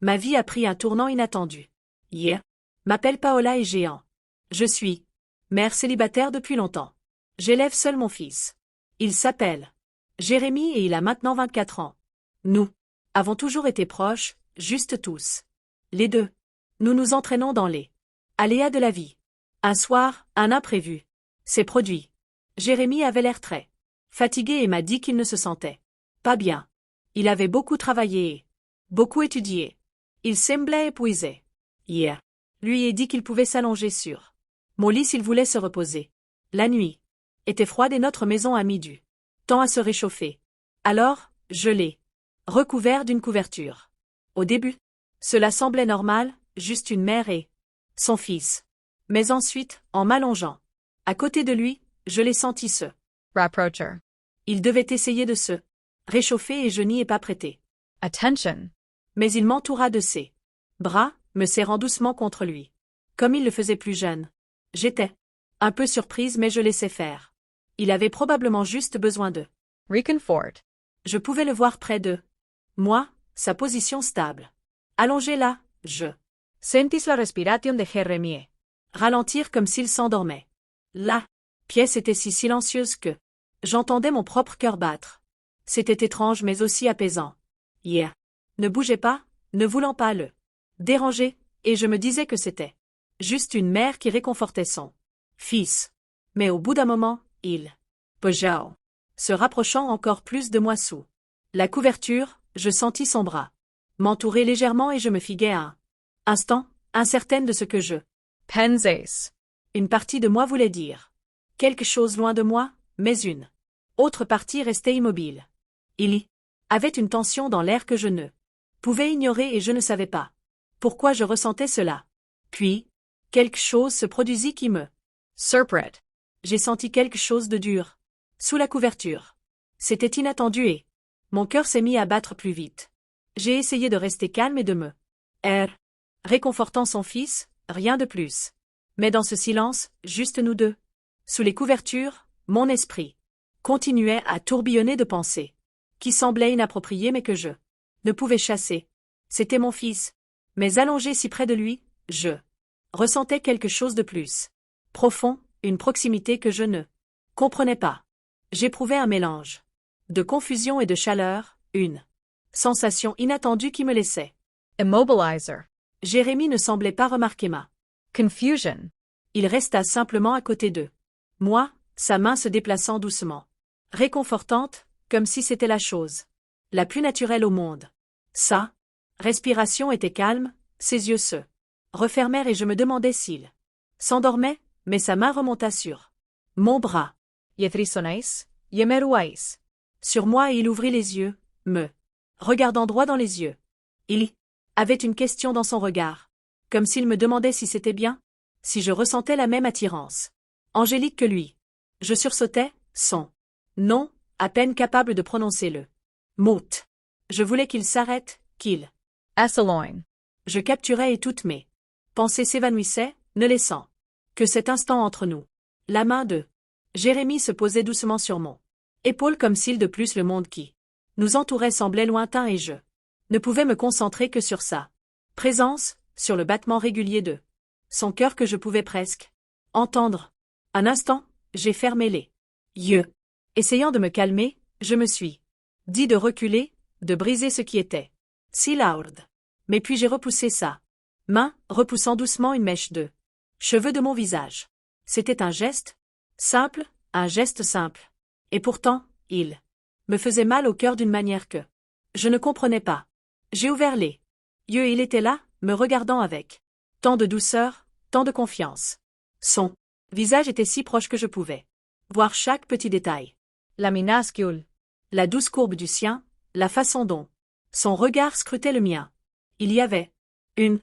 Ma vie a pris un tournant inattendu. Yeah. M'appelle Paola et Géant. Je suis mère célibataire depuis longtemps. J'élève seul mon fils. Il s'appelle Jérémy et il a maintenant 24 ans. Nous avons toujours été proches, juste tous. Les deux. Nous nous entraînons dans les aléas de la vie. Un soir, un imprévu s'est produit. Jérémy avait l'air très fatigué et m'a dit qu'il ne se sentait pas bien. Il avait beaucoup travaillé et beaucoup étudié. Il semblait épuisé. Hier, lui ai dit qu'il pouvait s'allonger sur mon lit s'il voulait se reposer. La nuit était froide et notre maison a mis du temps à se réchauffer. Alors, je l'ai recouvert d'une couverture. Au début, cela semblait normal, juste une mère et son fils. Mais ensuite, en m'allongeant à côté de lui, je l'ai senti se rapprocher. Il devait essayer de se réchauffer et je n'y ai pas prêté attention. Mais il m'entoura de ses bras, me serrant doucement contre lui. Comme il le faisait plus jeune. J'étais un peu surprise mais je laissais faire. Il avait probablement juste besoin de reconfort. Je pouvais le voir près de moi, sa position stable. Allongé là, je sentis la respiration de Jérémy. Ralentir comme s'il s'endormait. La pièce était si silencieuse que j'entendais mon propre cœur battre. C'était étrange mais aussi apaisant. Yeah. Ne bougeait pas, ne voulant pas le déranger, et je me disais que c'était juste une mère qui réconfortait son fils. Mais au bout d'un moment, il bougea, se rapprochant encore plus de moi sous la couverture, je sentis son bras m'entourer légèrement et je me figuais un instant, incertaine de ce que je pensais. Une partie de moi voulait dire quelque chose loin de moi, mais une autre partie restait immobile. Il y avait une tension dans l'air que je ne pouvais ignorer et je ne savais pas pourquoi je ressentais cela. Puis, quelque chose se produisit qui me surprit. J'ai senti quelque chose de dur sous la couverture. C'était inattendu et mon cœur s'est mis à battre plus vite. J'ai essayé de rester calme et de me réconfortant son fils, rien de plus. Mais dans ce silence, juste nous deux, sous les couvertures, mon esprit continuait à tourbillonner de pensées qui semblaient inappropriées mais que je ne pouvais chasser. C'était mon fils. Mais allongé si près de lui, je ressentais quelque chose de plus profond, une proximité que je ne comprenais pas. J'éprouvais un mélange de confusion et de chaleur, une sensation inattendue qui me laissait immobilizer. Jérémy ne semblait pas remarquer ma confusion. Il resta simplement à côté d'eux. Moi, sa main se déplaçant doucement. Réconfortante, comme si c'était la chose la plus naturelle au monde. Sa respiration était calme, ses yeux se refermèrent et je me demandais s'il s'endormait, mais sa main remonta sur mon bras. Yethrisonais, yemeruais. Sur moi et il ouvrit les yeux, me regardant droit dans les yeux. Il avait une question dans son regard, comme s'il me demandait si c'était bien, si je ressentais la même attirance angélique que lui. Je sursautais, son nom, à peine capable de prononcer le mot. Je voulais qu'il s'arrête, qu'il s'éloigne. Je capturais et toutes mes pensées s'évanouissaient, ne laissant que cet instant entre nous. La main de Jérémy se posait doucement sur mon épaule comme s'il de plus le monde qui nous entourait semblait lointain et je ne pouvais me concentrer que sur sa présence, sur le battement régulier de son cœur que je pouvais presque entendre. Un instant, j'ai fermé les yeux. Essayant de me calmer, je me suis dit de reculer, de briser ce qui était si lourd. Mais puis j'ai repoussé sa main, repoussant doucement une mèche de cheveux de mon visage. C'était un geste simple, un geste simple. Et pourtant, il me faisait mal au cœur d'une manière que je ne comprenais pas. J'ai ouvert les yeux et il était là, me regardant avec tant de douceur, tant de confiance. Son visage était si proche que je pouvais voir chaque petit détail. La minuscule. La douce courbe du sien, la façon dont son regard scrutait le mien. Il y avait une